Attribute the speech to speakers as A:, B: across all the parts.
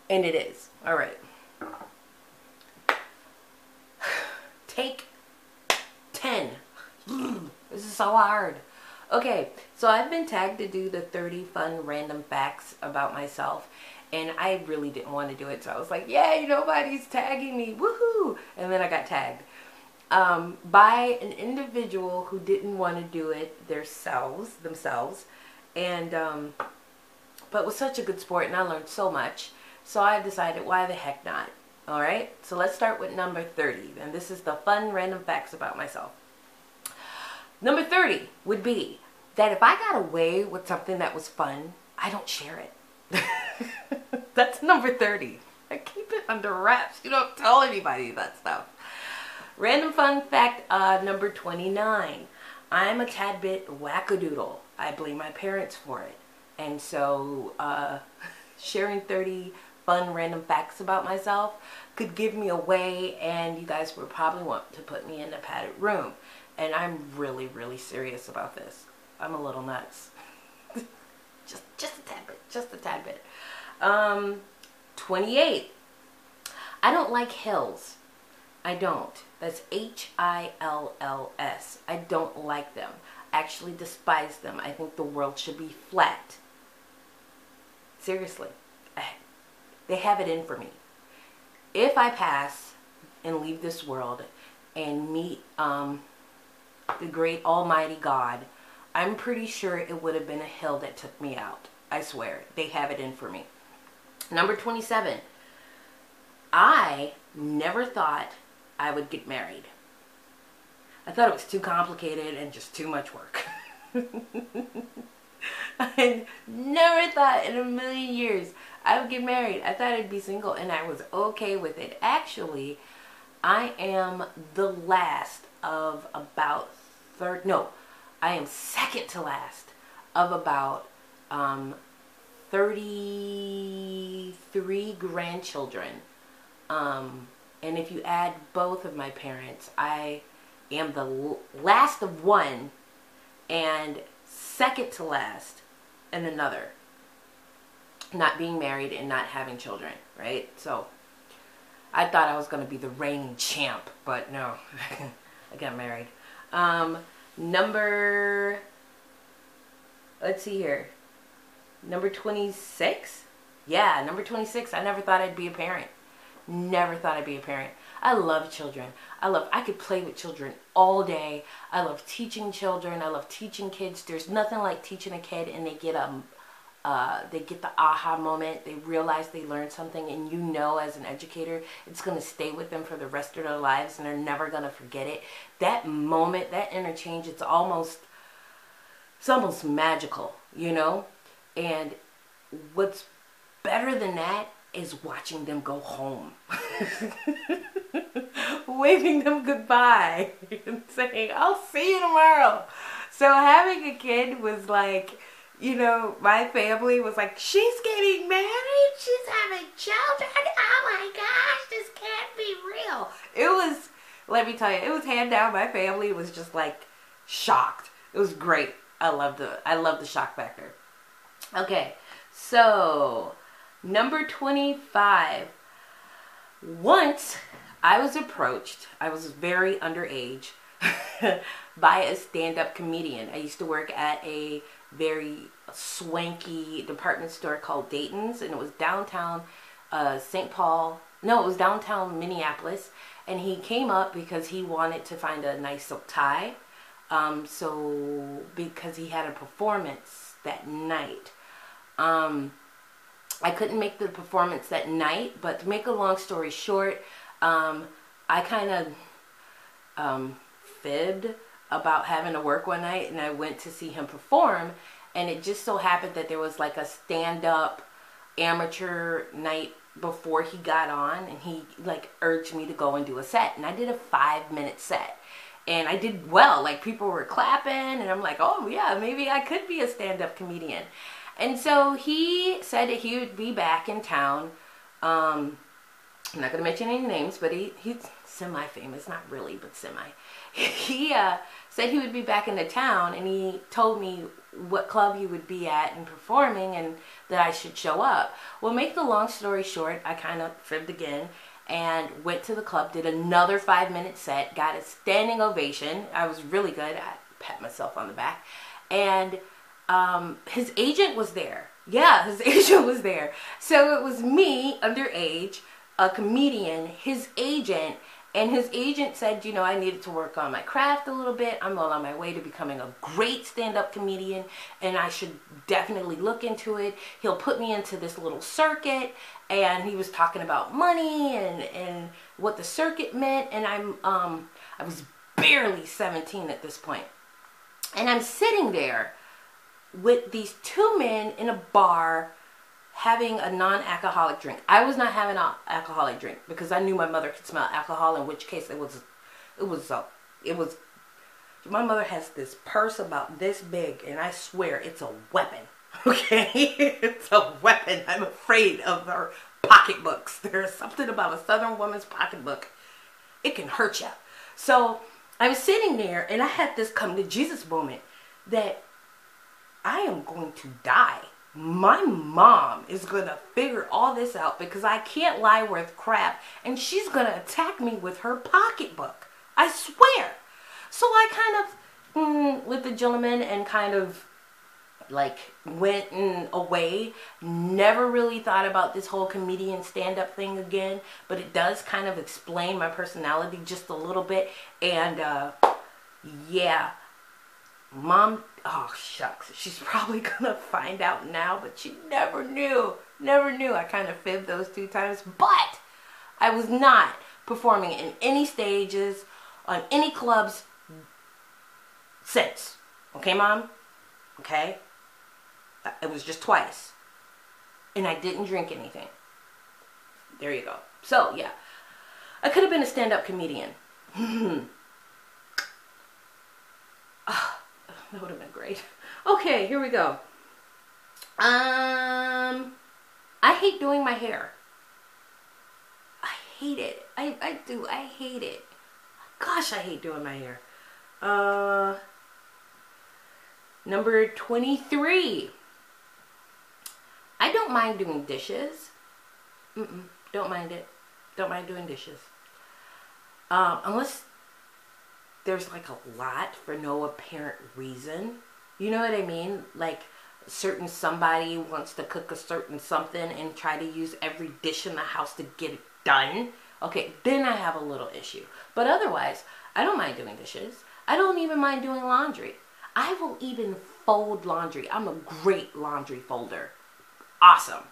A: And it is. All right. Take 10. This is so hard. Okay, so I've been tagged to do the 30 fun random facts about myself, and I really didn't want to do it, so I was like, yay, nobody's tagging me, woohoo! And then I got tagged by an individual who didn't want to do it themselves, and but was such a good sport, and I learned so much, so I decided, why the heck not? All right, so let's start with number 30, and this is the fun random facts about myself. Number 30 would be that if I got away with something that was fun, I don't share it. That's number 30. I keep it under wraps. You don't tell anybody that stuff. Random fun fact number 29. I'm a tad bit wackadoodle. I blame my parents for it. And so sharing 30 fun random facts about myself could give me away, and you guys would probably want to put me in a padded room. And I'm really, really serious about this. I'm a little nuts. just a tad bit. Just a tad bit. 28. I don't like hills. I don't. That's H-I-L-L-S. I don't like them. I actually despise them. I think the world should be flat. Seriously. They have it in for me. If I pass and leave this world and meet the great almighty God, I'm pretty sure it would have been a hill that took me out. I swear. They have it in for me. Number 27. I never thought I would get married. I thought it was too complicated and just too much work. I never thought in a million years I would get married. I thought I'd be single, and I was okay with it. Actually, I am the last of about I am second to last of about 33 grandchildren. And if you add both of my parents, I am the last of one and second to last in another. Not being married and not having children, right? So I thought I was going to be the reigning champ, but no. I got married. Let's see here. Number 26? Yeah, number 26. I never thought I'd be a parent. Never thought I'd be a parent. I love children. I could play with children all day. I love teaching children. I love teaching kids. There's nothing like teaching a kid and they get the aha moment. They realize they learned something, and you know, as an educator, it's going to stay with them for the rest of their lives, and they're never going to forget it. That moment, that interchange, it's almost magical, you know? And what's better than that is watching them go home. Waving them goodbye and saying, I'll see you tomorrow. So having a kid was like, you know, my family was like, she's getting married, she's having children, oh my gosh, this can't be real. It was, let me tell you, it was hand down. My family was just like shocked. It was great. I love the shock factor. Okay, so number 25. Once I was approached, I was very underage, by a stand-up comedian. I used to work at a very swanky department store called Dayton's, and it was downtown St. Paul. No, it was downtown Minneapolis, and he came up because he wanted to find a nice silk tie. So because he had a performance that night. I couldn't make the performance that night, but to make a long story short, I kind of fibbed about having to work one night, and I went to see him perform, and it just so happened that there was like a stand-up amateur night before he got on, and he like urged me to go and do a set, and I did a 5-minute set, and I did well. Like, people were clapping, and I'm like, oh yeah, maybe I could be a stand-up comedian. And so he said that he would be back in town. I'm not going to mention any names, but he's semi-famous. Not really, but semi. He said he would be back in the town, and he told me what club he would be at and performing, and that I should show up. Well, make the long story short, I kind of fibbed again and went to the club, did another 5-minute set, got a standing ovation. I was really good. I pat myself on the back. And his agent was there. Yeah, his agent was there. So it was me, underage, a comedian, his agent, and his agent said, you know, I needed to work on my craft a little bit. I'm on my way to becoming a great stand-up comedian, and I should definitely look into it. He'll put me into this little circuit, and he was talking about money and what the circuit meant, and I was barely 17 at this point. And I'm sitting there with these two men in a bar having a non-alcoholic drink. I was not having an alcoholic drink because I knew my mother could smell alcohol, in which case it was my mother has this purse about this big, and I swear it's a weapon. Okay? It's a weapon. I'm afraid of her pocketbooks. There's something about a Southern woman's pocketbook. It can hurt you. So I was sitting there, and I had this come to Jesus moment that I am going to die. My mom is going to figure all this out because I can't lie worth crap, and she's going to attack me with her pocketbook. I swear. So I kind of with the gentleman and kind of like went away. Never really thought about this whole comedian stand-up thing again, but it does kind of explain my personality just a little bit. And yeah, Mom, oh shucks, she's probably gonna find out now, but she never knew. I kind of fibbed those 2 times, but I was not performing in any stages, on any clubs since. Okay, Mom? Okay? It was just twice. And I didn't drink anything. There you go. So, yeah. I could have been a stand-up comedian. That would have been great. Okay, here we go. I hate doing my hair. I hate it. I do. I hate it. Gosh, I hate doing my hair. Number 23. I don't mind doing dishes. Don't mind it. Don't mind doing dishes. Unless there's like a lot for no apparent reason. You know what I mean? Like somebody wants to cook a certain something and try to use every dish in the house to get it done. Okay, then I have a little issue. But otherwise, I don't mind doing dishes. I don't even mind doing laundry. I will even fold laundry. I'm a great laundry folder. Awesome.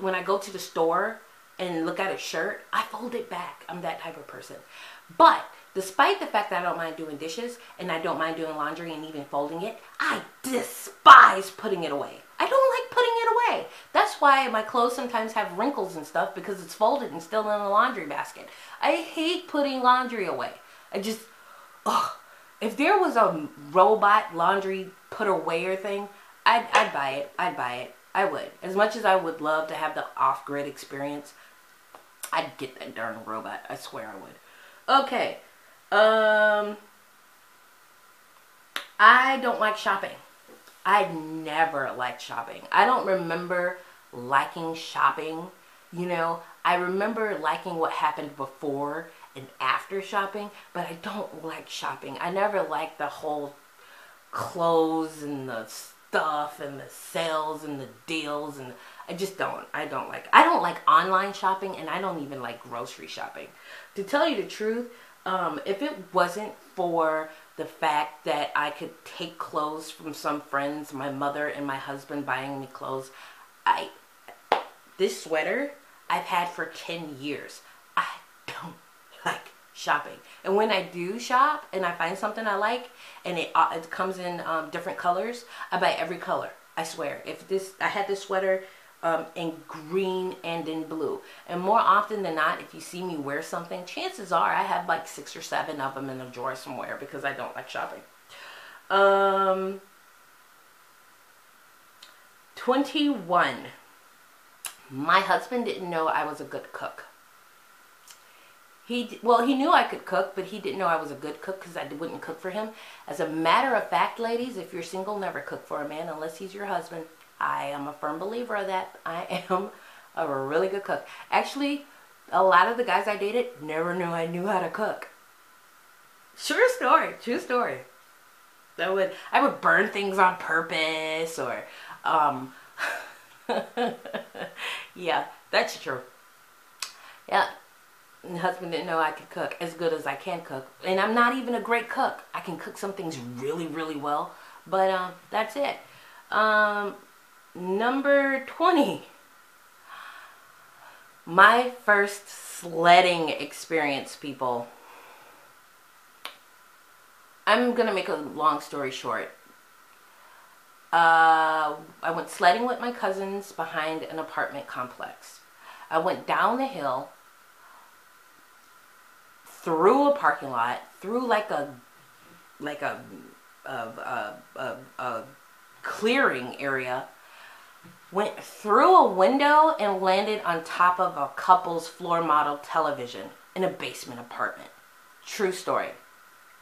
A: When I go to the store and look at a shirt, I fold it back. I'm that type of person. But despite the fact that I don't mind doing dishes and I don't mind doing laundry and even folding it, I despise putting it away. I don't like putting it away. That's why my clothes sometimes have wrinkles and stuff, because it's folded and still in the laundry basket. I hate putting laundry away. If there was a robot laundry put awayer thing, I'd buy it. I'd buy it. I would. As much as I would love to have the off-grid experience, I'd get that darn robot. I swear I would. Okay. I don't like shopping. I never liked shopping. I don't remember liking shopping. You know, I remember liking what happened before and after shopping, but I don't like shopping. I never liked the whole clothes and the stuff and the sales and the deals, and I just don't. I don't like online shopping, and I don't even like grocery shopping. To tell you the truth, if it wasn't for the fact that I could take clothes from some friends, my mother and my husband buying me clothes, this sweater I've had for 10 years. I don't like shopping. And when I do shop and I find something I like and it comes in different colors, I buy every color. I swear. I had this sweater in green and in blue. And more often than not, if you see me wear something, chances are I have like 6 or 7 of them in a drawer somewhere because I don't like shopping. 21. My husband didn't know I was a good cook. Well, he knew I could cook, but he didn't know I was a good cook because I wouldn't cook for him. As a matter of fact, ladies, if you're single, never cook for a man unless he's your husband. I am a firm believer of that. I am a really good cook. Actually, a lot of the guys I dated never knew I knew how to cook. True story. True story. I would burn things on purpose, or yeah, that's true. Yeah. My husband didn't know I could cook as good as I can cook. And I'm not even a great cook. I can cook some things really, really well. But that's it. Number 20. My first sledding experience, people. I'm going to make a long story short. I went sledding with my cousins behind an apartment complex. I went down the hill, through a parking lot, through like a clearing area, went through a window and landed on top of a couple's floor model television in a basement apartment. True story.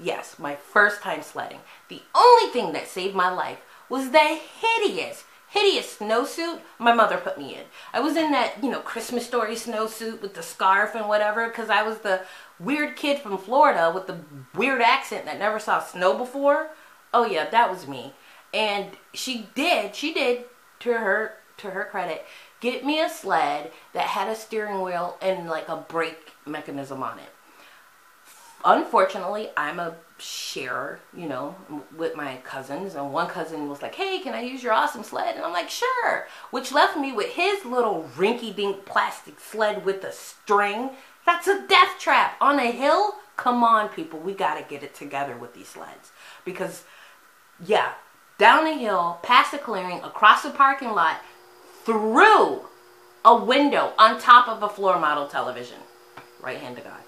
A: Yes, my first time sledding. The only thing that saved my life was the hideous snowsuit my mother put me in. I was in that, Christmas Story snowsuit with the scarf and whatever, because I was the weird kid from Florida with the weird accent that never saw snow before. Oh yeah, that was me. And she did, to her credit, get me a sled that had a steering wheel and like a brake mechanism on it. Unfortunately, I'm a sharer, with my cousins, and one cousin was like, hey, can I use your awesome sled? And I'm like, sure, which left me with his little rinky-dink plastic sled with a string. That's a death trap on a hill. Come on, people, we gotta get it together with these sleds, because yeah, down a hill, past a clearing, across a parking lot, through a window on top of a floor model television. Right hand to God.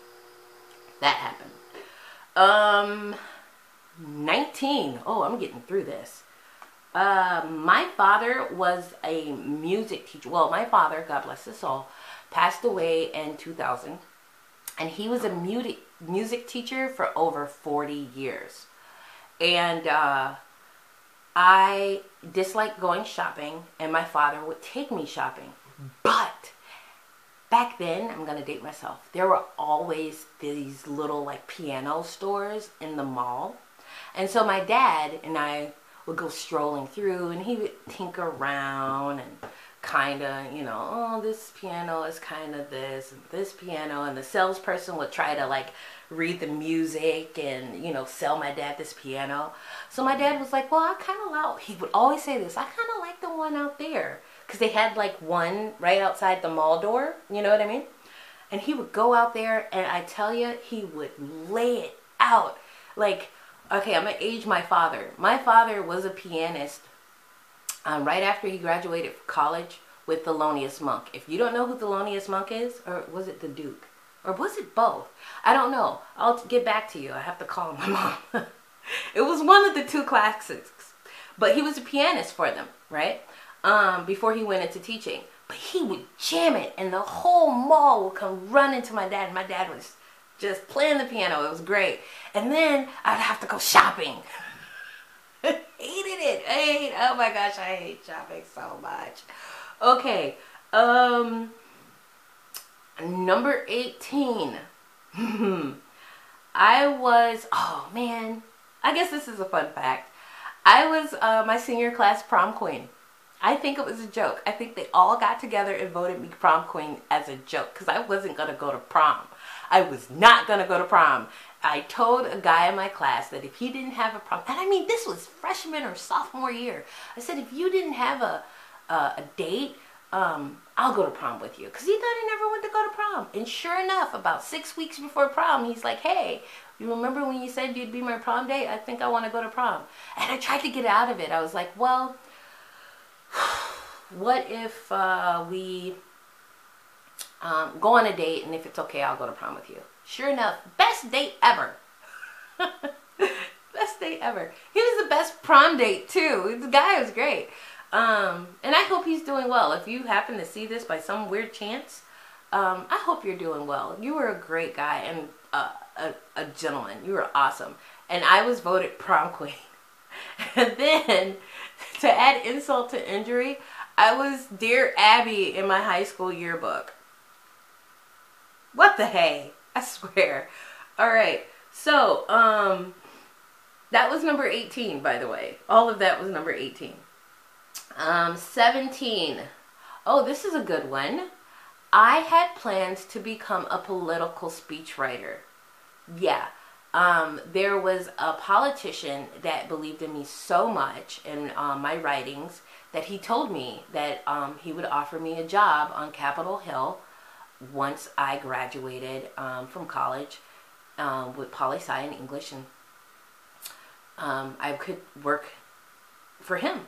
A: That happened. 19. Oh, I'm getting through this. My father was a music teacher. Well, my father, God bless his soul, passed away in 2000. And he was a music teacher for over 40 years. And I disliked going shopping, and my father would take me shopping. But back then, I'm going to date myself, there were always these little like piano stores in the mall. And so my dad and I would go strolling through, and he would tinker around and kind of, oh, this piano is kind of this and this piano. And the salesperson would try to like read the music and, sell my dad this piano. So my dad was like, well, I kind of like, he would always say this, I kind of like the one out there. Because they had like one right outside the mall door, you know what I mean? And he would go out there, and I tell you, he would lay it out. Like, okay, I'm going to age my father. My father was a pianist right after he graduated from college with Thelonious Monk. If you don't know who Thelonious Monk is, or was it the Duke? Or was it both? I don't know. I'll get back to you. I have to call my mom. It was one of the two classics. But he was a pianist for them, right? Before he went into teaching. But he would jam it, and the whole mall would come running to my dad. And my dad was just playing the piano. It was great. And then I'd have to go shopping. Hated it. Oh my gosh, I hate shopping so much. Okay. Number 18. Oh man, I guess this is a fun fact. I was my senior class prom queen. I think it was a joke. I think they all got together and voted me prom queen as a joke, because I wasn't going to go to prom. I was not going to go to prom. I told a guy in my class that if he didn't have a prom, and I mean this was freshman or sophomore year, I said, if you didn't have a date, I'll go to prom with you. Because he thought I never went to go to prom. And sure enough, about 6 weeks before prom, he's like, hey, you remember when you said you'd be my prom date? I think I want to go to prom. And I tried to get out of it. I was like, well, what if we go on a date, and if it's okay, I'll go to prom with you. Sure enough, best date ever. Best date ever. He was the best prom date too. The guy was great. And I hope he's doing well. If you happen to see this by some weird chance, I hope you're doing well. You were a great guy and a gentleman. You were awesome. And I was voted prom queen. And then, to add insult to injury, I was Dear Abby in my high school yearbook. What the hey? I swear. Alright, so, that was number 18, by the way. All of that was number 18. 17. Oh, this is a good one. I had plans to become a political speechwriter. Yeah. There was a politician that believed in me so much in my writings that he told me that he would offer me a job on Capitol Hill once I graduated from college with poli-sci and English, and I could work for him.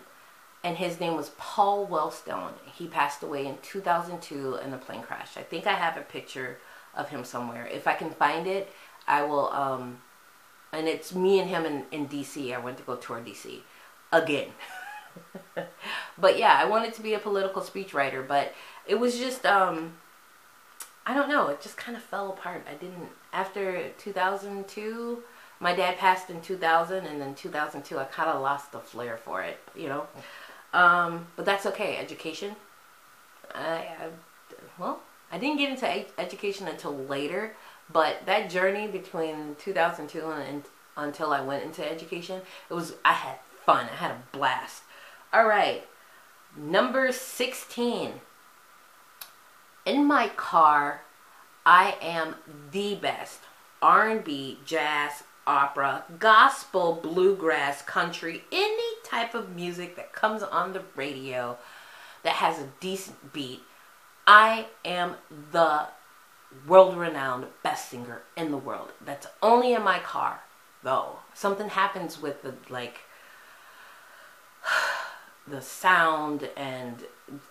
A: And his name was Paul Wellstone. He passed away in 2002 in a plane crash. I think I have a picture of him somewhere. If I can find it, I will, and it's me and him in D.C. I went to go tour D.C. again. But yeah, I wanted to be a political speechwriter, but it was just, I don't know, it just kind of fell apart. I didn't, after 2002, my dad passed in 2000, and then 2002, I kind of lost the flair for it, you know. But that's okay. Education. Well, I didn't get into education until later, but that journey between 2002 and until I went into education, I had fun. I had a blast. All right. Number 16. In my car, I am the best R&B, jazz, opera, gospel, bluegrass, country, any type of music that comes on the radio that has a decent beat. I am the world-renowned best singer in the world. That's only in my car, though. Something happens with the, like, the sound and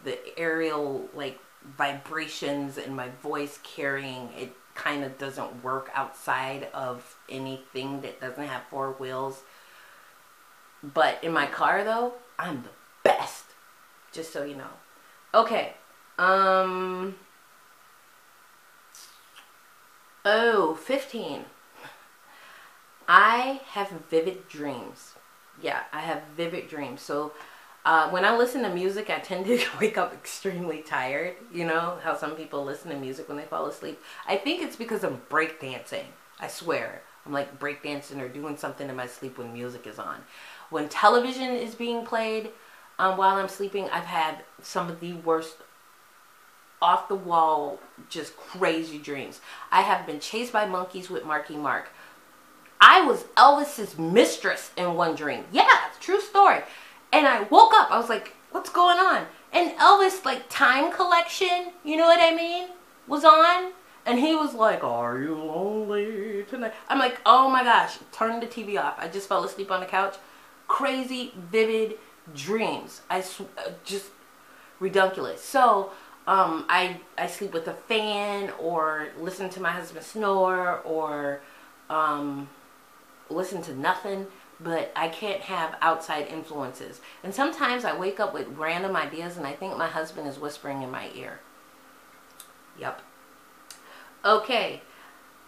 A: the aerial, like, vibrations and my voice carrying it kind of doesn't work outside of anything that doesn't have four wheels. But in my car, though, I'm the best. Just so you know. Okay. Oh, 15. I have vivid dreams. Yeah, I have vivid dreams. So when I listen to music, I tend to wake up extremely tired. You know how some people listen to music when they fall asleep? I think it's because I'm breakdancing. I swear. I'm like breakdancing or doing something in my sleep when music is on. When television is being played while I'm sleeping, I've had some of the worst off the wall, just crazy dreams. I have been chased by monkeys with Marky Mark. I was Elvis's mistress in one dream. Yeah, true story. And I woke up. I was like, what's going on? And Elvis, like, Time Collection, you know what I mean, was on. And he was like, are you lonely tonight? I'm like, oh my gosh, turn the TV off. I just fell asleep on the couch. Crazy, vivid dreams. Just ridiculous. So, I sleep with a fan, or listen to my husband snore, or listen to nothing. But I can't have outside influences. And sometimes I wake up with random ideas and I think my husband is whispering in my ear. Yep. Okay.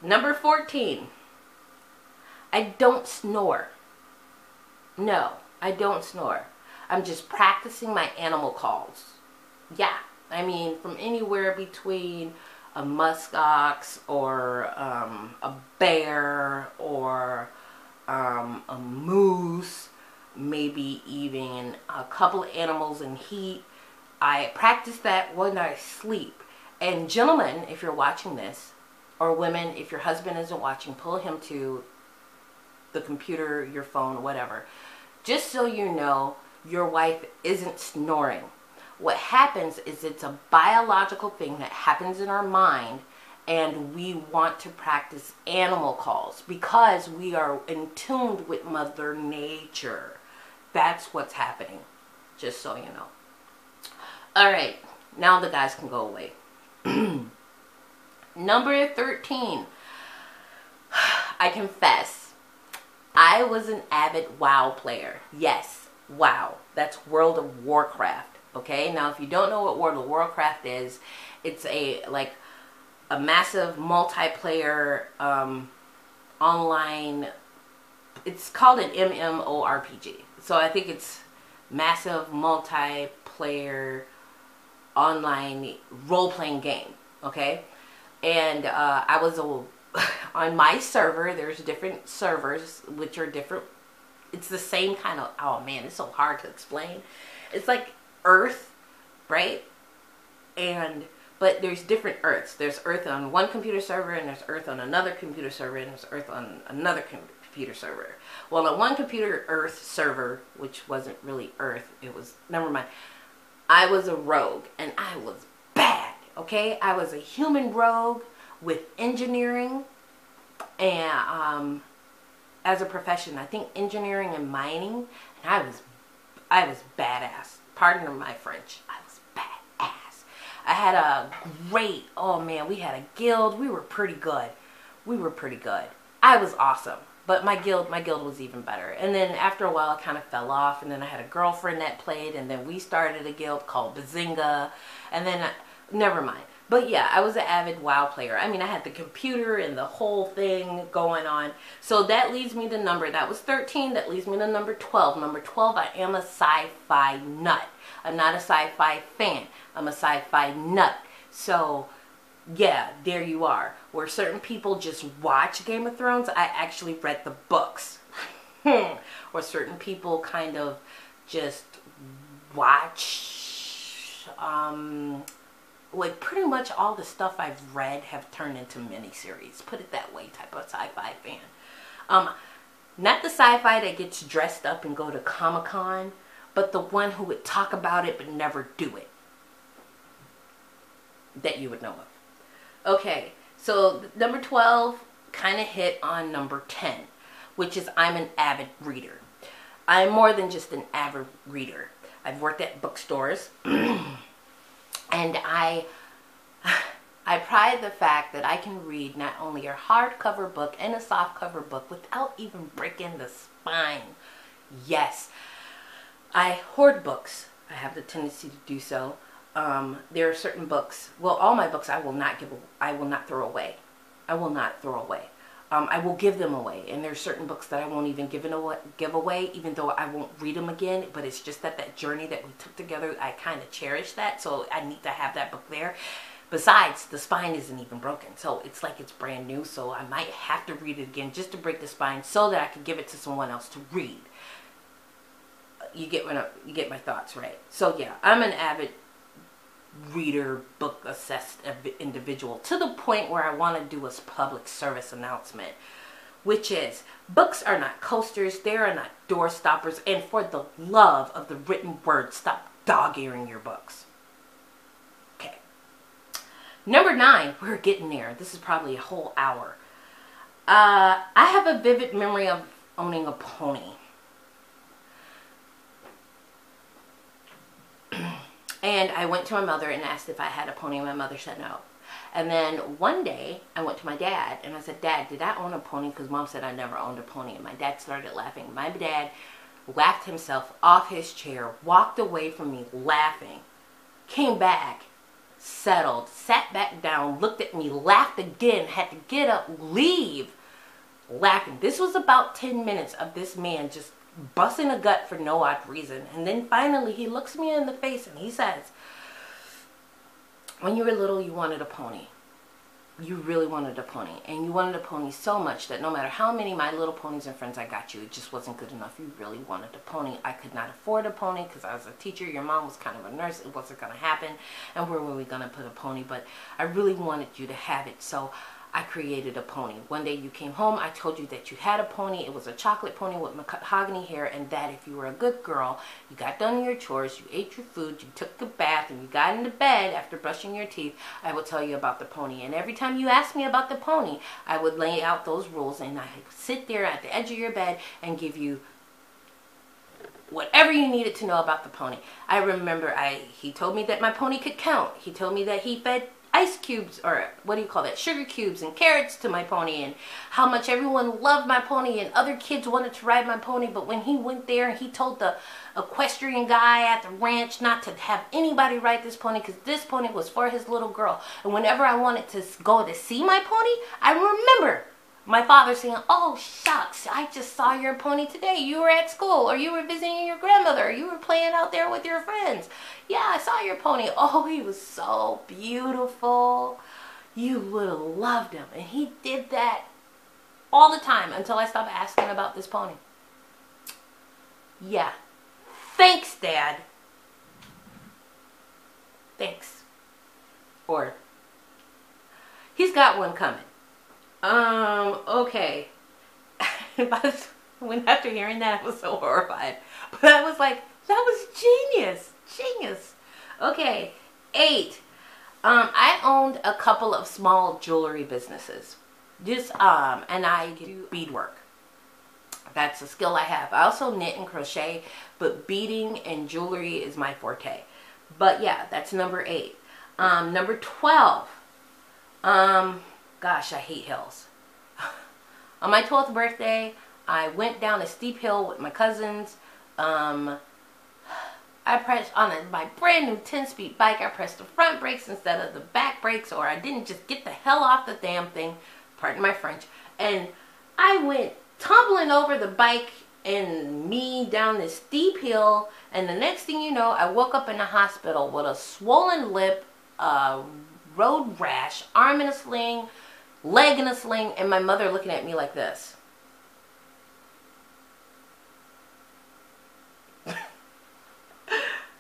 A: Number 14. I don't snore. No, I don't snore. I'm just practicing my animal calls. Yeah. I mean, from anywhere between a muskox or a bear or a moose, maybe even a couple of animals in heat. I practice that when I sleep. And gentlemen, if you're watching this, or women, if your husband isn't watching, pull him to the computer, your phone, whatever. Just so you know, your wife isn't snoring. What happens is it's a biological thing that happens in our mind, and we want to practice animal calls because we are in tune with Mother Nature. That's what's happening, just so you know. Alright, now the guys can go away. Number 13. I confess, I was an avid WoW player. Yes, WoW. That's World of Warcraft. Okay, now if you don't know what World of Warcraft is, it's a, like, a massive multiplayer online. It's called an MMORPG. So I think it's massive multiplayer online role-playing game. Okay, and I was on my server. There's different servers which are different. It's the same kind of, oh man, it's so hard to explain. It's like Earth, right? But there's different Earths. There's Earth on one computer server, and there's Earth on another computer server, and there's Earth on another computer server. Well, on one computer Earth server, which wasn't really Earth, it was, never mind. I was a rogue, and I was bad, okay? I was a human rogue with engineering, and as a profession, I think engineering and mining, and I was badass. Pardon my French. I was badass. I had a great, oh man, we had a guild. We were pretty good. We were pretty good. I was awesome. But my guild was even better. And then after a while, I kind of fell off. And then I had a girlfriend that played. And then we started a guild called Bazinga. And then, never mind. But yeah, I was an avid WoW player. I mean, I had the computer and the whole thing going on. So that leads me to number, that was 13. That leads me to number 12. Number 12, I am a sci-fi nut. I'm not a sci-fi fan. I'm a sci-fi nut. So yeah, there you are. Where certain people just watch Game of Thrones, I actually read the books. Or certain people kind of just watch, like pretty much all the stuff I've read have turned into miniseries. Put it that way, type of sci-fi fan. Not the sci-fi that gets dressed up and go to Comic-Con, but the one who would talk about it but never do it. That you would know of. Okay, so number 12 kind of hit on number 10, which is I'm an avid reader. I'm more than just an avid reader. I've worked at bookstores, and I pride the fact that I can read not only a hardcover book and a softcover book without even breaking the spine. Yes, I hoard books. I have the tendency to do so. There are certain books, well, all my books I will not throw away. I will not throw away. I will give them away. And there are certain books that I won't even give away, even though I won't read them again. But it's just that journey that we took together, I kind of cherish that. So I need to have that book there. Besides, the spine isn't even broken. So it's like it's brand new. So I might have to read it again just to break the spine so that I can give it to someone else to read. You get my thoughts, right? So yeah, I'm an avid reader, book assessed individual, to the point where I want to do a public service announcement, which is books are not coasters, they are not door stoppers, and for the love of the written word, stop dog-earing your books. Okay. Number 9, we're getting there. This is probably a whole hour. I have a vivid memory of owning a pony. And I went to my mother and asked if I had a pony, and my mother said no. And then one day, I went to my dad, and I said, Dad, did I own a pony? Because Mom said I never owned a pony. And my dad started laughing. My dad laughed himself off his chair, walked away from me laughing, came back, settled, sat back down, looked at me, laughed again, had to get up, leave, laughing. This was about 10 minutes of this man just busting a gut for no odd reason. And then finally he looks me in the face and he says, when you were little, you wanted a pony. You really wanted a pony. And you wanted a pony so much that no matter how many My Little Ponies and friends I got you, it just wasn't good enough. You really wanted a pony. I could not afford a pony because I was a teacher. Your mom was kind of a nurse. It wasn't going to happen. And where were we going to put a pony? But I really wanted you to have it. So I created a pony. One day you came home, I told you that you had a pony. It was a chocolate pony with mahogany hair, and that if you were a good girl, you got done your chores, you ate your food, you took a bath, and you got into bed after brushing your teeth, I would tell you about the pony. And every time you asked me about the pony, I would lay out those rules, and I'd sit there at the edge of your bed and give you whatever you needed to know about the pony. I remember he told me that my pony could count. He told me that he fed ice cubes, or what do you call that, sugar cubes and carrots to my pony, and how much everyone loved my pony and other kids wanted to ride my pony. But when he went there and he told the equestrian guy at the ranch not to have anybody ride this pony because this pony was for his little girl. And whenever I wanted to go to see my pony, I remember my father saying, "Oh shucks, I just saw your pony today. You were at school, or you were visiting your grandmother, or you were playing out there with your friends. Yeah, I saw your pony. Oh, he was so beautiful. You would have loved him." And he did that all the time until I stopped asking about this pony. Yeah. Thanks, Dad. Thanks. Or, he's got one coming. Okay. When after hearing that, I was so horrified. But I was like, that was genius. Genius. Okay. 8. I owned a couple of small jewelry businesses. And I do beadwork. That's a skill I have. I also knit and crochet, but beading and jewelry is my forte. But yeah, that's number 8. Number 12. Gosh, I hate hills. On my 12th birthday, I went down a steep hill with my cousins. I pressed on my brand new 10-speed bike. I pressed the front brakes instead of the back brakes, or I didn't just get the hell off the damn thing. Pardon my French. And I went tumbling over the bike and me down this steep hill. And the next thing you know, I woke up in the hospital with a swollen lip, road rash, arm in a sling, leg in a sling, and my mother looking at me like this.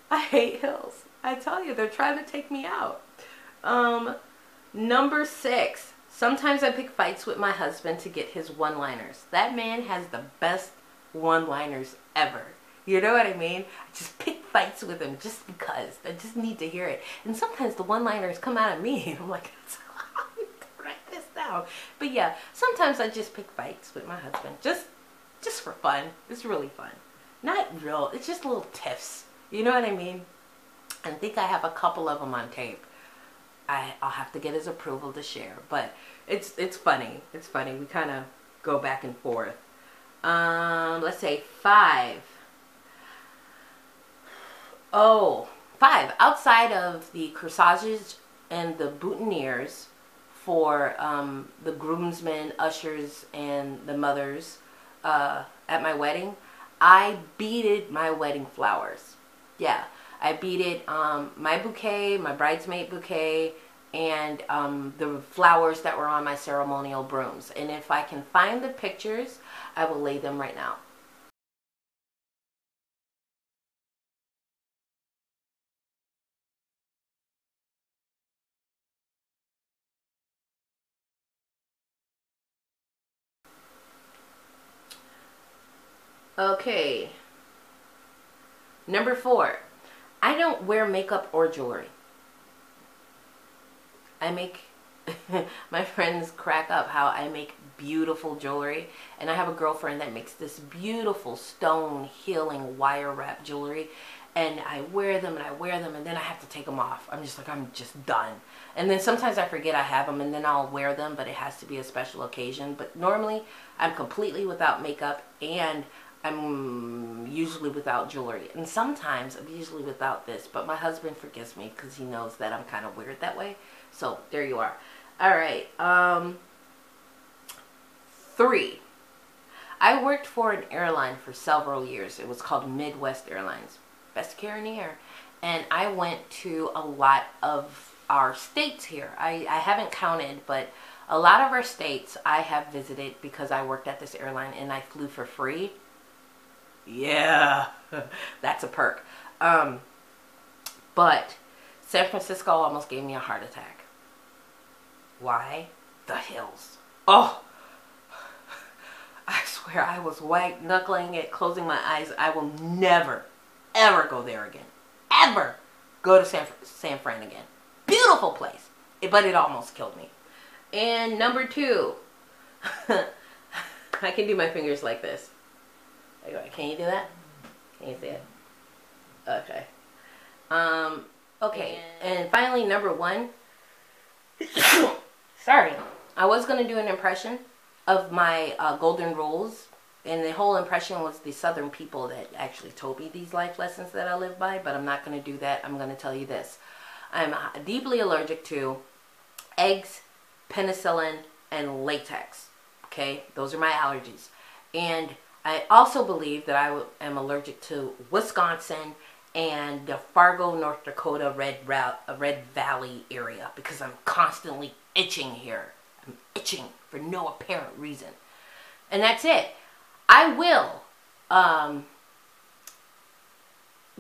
A: I hate hills. I tell you, they're trying to take me out. Number 6. Sometimes I pick fights with my husband to get his one-liners. That man has the best one-liners ever. You know what I mean? I just pick fights with him just because. I just need to hear it. And sometimes the one-liners come out of me. And I'm like, write this down. But yeah, sometimes I just pick fights with my husband. Just for fun. It's really fun. Not real. It's just little tiffs. You know what I mean? I think I have a couple of them on tape. I'll have to get his approval to share. But it's funny. It's funny. We kind of go back and forth. Let's say 5. Oh, 5. Outside of the corsages and the boutonnieres for the groomsmen, ushers, and the mothers at my wedding, I beaded my wedding flowers. Yeah, I beaded my bouquet, my bridesmaid bouquet, and the flowers that were on my ceremonial brooms. And if I can find the pictures, I will lay them right now. Okay. Number 4. I don't wear makeup or jewelry. I make, my friends crack up how I make beautiful jewelry. And I have a girlfriend that makes this beautiful stone healing wire wrap jewelry. And I wear them and I wear them and then I have to take them off. I'm just done. And then sometimes I forget I have them and then I'll wear them, but it has to be a special occasion. But normally I'm completely without makeup and I'm usually without jewelry. And sometimes I'm usually without this, but my husband forgives me because he knows that I'm kind of weird that way. So there you are. All right. 3. I worked for an airline for several years. It was called Midwest Airlines. Best carrier in the air. And I went to a lot of our states here. I haven't counted, but a lot of our states I have visited because I worked at this airline and I flew for free. Yeah, that's a perk. But San Francisco almost gave me a heart attack. Why? The hills. Oh, I swear I was white knuckling it, closing my eyes. I will never, ever go there again. Ever go to San Fran again. Beautiful place, but it almost killed me. And number 2, I can do my fingers like this. Can you do that? Can you see it? Okay. Okay. And finally, number 1, Sorry. I was going to do an impression of my golden rules. And the whole impression was the Southern people that actually told me these life lessons that I live by. But I'm not going to do that. I'm going to tell you this. I'm deeply allergic to eggs, penicillin, and latex. Okay? Those are my allergies. And I also believe that I am allergic to Wisconsin and the Fargo, North Dakota Red Valley area because I'm constantly itching here. I'm itching for no apparent reason. And that's it. I will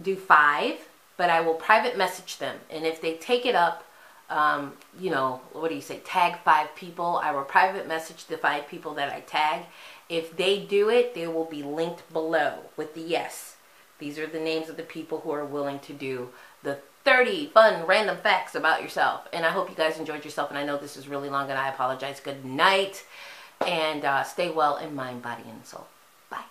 A: do 5, but I will private message them. And if they take it up, you know, what do you say, tag 5 people. I will private message the 5 people that I tag. If they do it, they will be linked below with the yes. These are the names of the people who are willing to do the 30 fun random facts about yourself. And I hope you guys enjoyed yourself. And I know this is really long and I apologize. Good night. And stay well in mind, body, and soul. Bye.